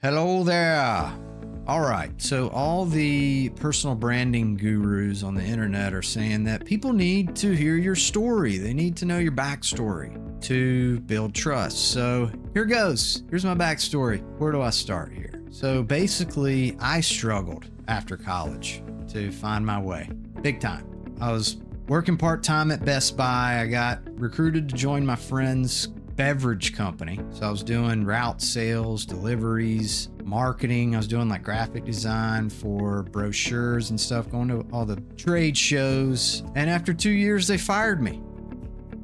Hello there. All right, so all the personal branding gurus on the internet are saying that people need to hear your story. They need to know your backstory to build trust. So here goes. Here's my backstory. Where do I start here? So basically, I struggled after college to find my way. Big time. I was working part-time at Best Buy. I got recruited to join my friend's beverage company. So I was doing route sales, deliveries, marketing. I was doing like graphic design for brochures and stuff, going to all the trade shows. And after 2 years, they fired me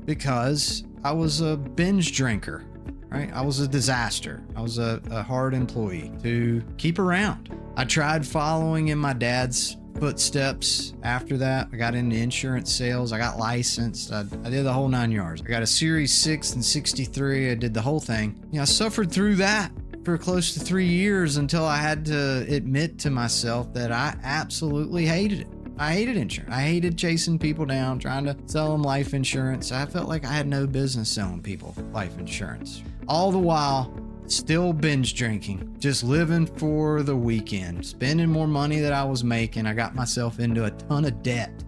because I was a binge drinker, right? I was a disaster. I was a hard employee to keep around. I tried following in my dad's footsteps after that. I got into insurance sales. I got licensed. I did the whole 9 yards. I got a Series 6 and 63. I did the whole thing. I suffered through that for close to 3 years until I had to admit to myself that I absolutely hated it. I hated insurance. I hated chasing people down, trying to sell them life insurance. I felt like I had no business selling people life insurance. All the while, still binge drinking, just living for the weekend, spending more money than I was making. I got myself into a ton of debt,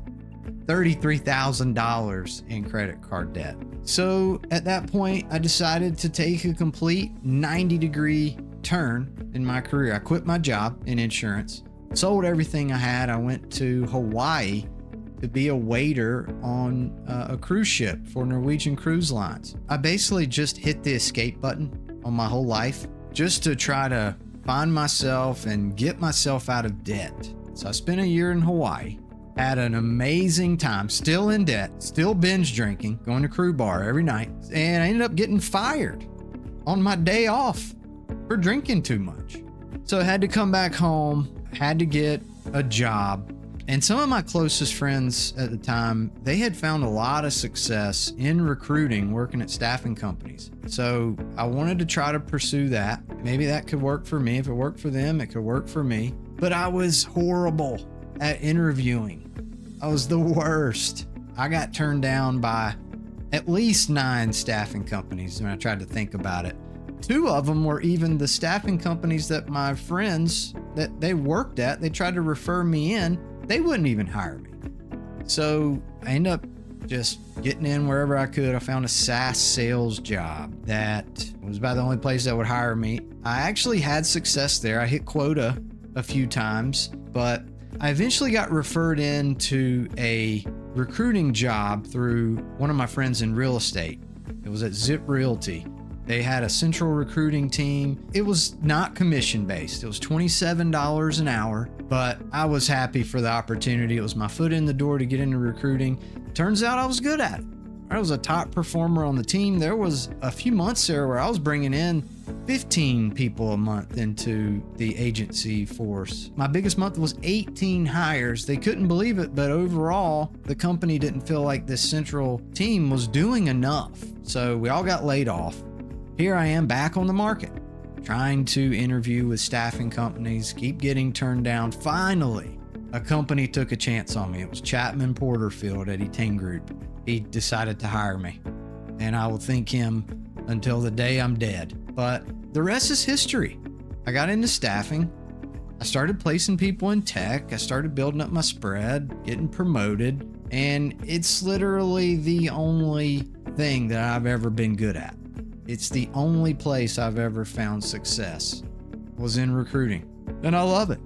$33,000 in credit card debt. So at that point, I decided to take a complete 90-degree turn in my career. I quit my job in insurance, sold everything I had. I went to Hawaii to be a waiter on a cruise ship for Norwegian Cruise Lines. I basically just hit the escape button on my whole life just to try to find myself and get myself out of debt. So I spent a year in Hawaii, had an amazing time, still in debt, still binge drinking, going to crew bar every night, and I ended up getting fired on my day off for drinking too much. So I had to come back home, had to get a job. And some of my closest friends at the time, they had found a lot of success in recruiting, working at staffing companies. So I wanted to try to pursue that. Maybe that could work for me. If it worked for them, it could work for me. But I was horrible at interviewing. I was the worst. I got turned down by at least 9 staffing companies when I tried to think about it. 2 of them were even the staffing companies that my friends that they worked at, they tried to refer me in. They wouldn't even hire me. So I ended up just getting in wherever I could. I found a SaaS sales job that was about the only place that would hire me. I actually had success there. I hit quota a few times, but I eventually got referred into a recruiting job through one of my friends in real estate. It was at Zip Realty. They had a central recruiting team. It was not commission based. It was $27 an hour, but I was happy for the opportunity. It was my foot in the door to get into recruiting. Turns out I was good at it. I was a top performer on the team. There was a few months there where I was bringing in 15 people a month into the agency force. My biggest month was 18 hires. They couldn't believe it, but overall, the company didn't feel like this central team was doing enough. So we all got laid off. Here I am back on the market, trying to interview with staffing companies, keep getting turned down. Finally, a company took a chance on me. It was Chapman Porterfield at Etain Group. He decided to hire me, and I will thank him until the day I'm dead. But the rest is history. I got into staffing. I started placing people in tech. I started building up my spread, getting promoted, and it's literally the only thing that I've ever been good at. It's the only place I've ever found success was in recruiting, and I love it.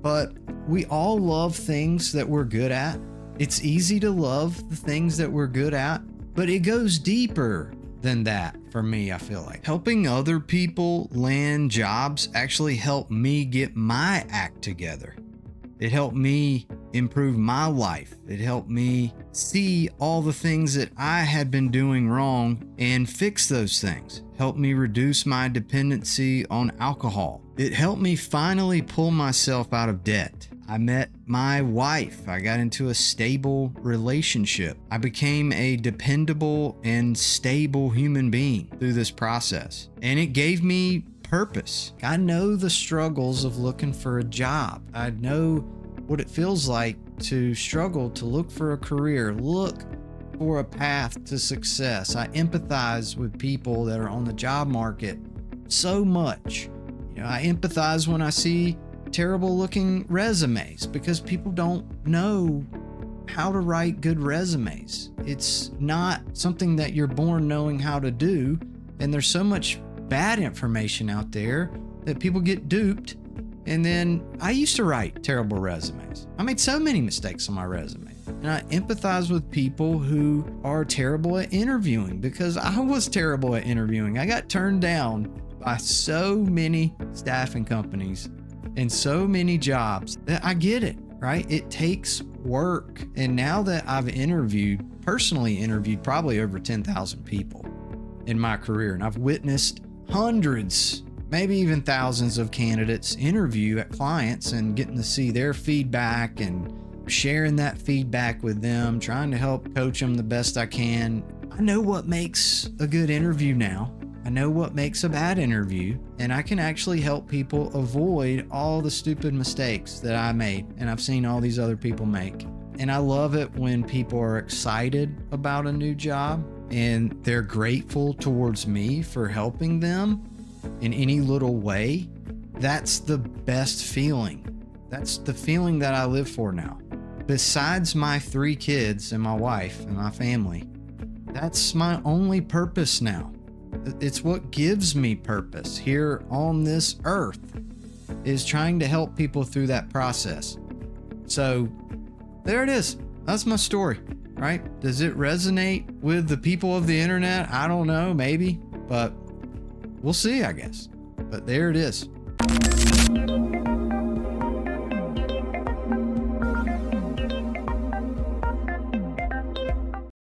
But we all love things that we're good at. It's easy to love the things that we're good at, but it goes deeper than that for me, I feel like. Helping other people land jobs actually helped me get my act together. It helped me improve my life. It helped me see all the things that I had been doing wrong and fix those things. Helped me reduce my dependency on alcohol. It helped me finally pull myself out of debt. I met my wife. I got into a stable relationship. I became a dependable and stable human being through this process. And it gave me purpose. I know the struggles of looking for a job. I know what it feels like to struggle to look for a career, look for a path to success. I empathize with people that are on the job market so much. I empathize when I see terrible looking resumes because people don't know how to write good resumes. It's not something that you're born knowing how to do. And there's so much bad information out there that people get duped. And then I used to write terrible resumes. I made so many mistakes on my resume. And I empathize with people who are terrible at interviewing because I was terrible at interviewing. I got turned down by so many staffing companies and so many jobs that I get it, right? It takes work. And now that I've personally interviewed probably over 10,000 people in my career, and I've witnessed hundreds, maybe even thousands of candidates interview at clients and getting to see their feedback and sharing that feedback with them, trying to help coach them the best I can. I know what makes a good interview now. I know what makes a bad interview, and I can actually help people avoid all the stupid mistakes that I made and I've seen all these other people make. And I love it when people are excited about a new job and they're grateful towards me for helping them in any little way. That's the best feeling. That's the feeling that I live for now. Besides my 3 kids and my wife and my family, that's my only purpose now. It's what gives me purpose here on this earth, is trying to help people through that process. So there it is. That's my story, right? Does it resonate with the people of the internet? I don't know, maybe, but we'll see, I guess. But there it is.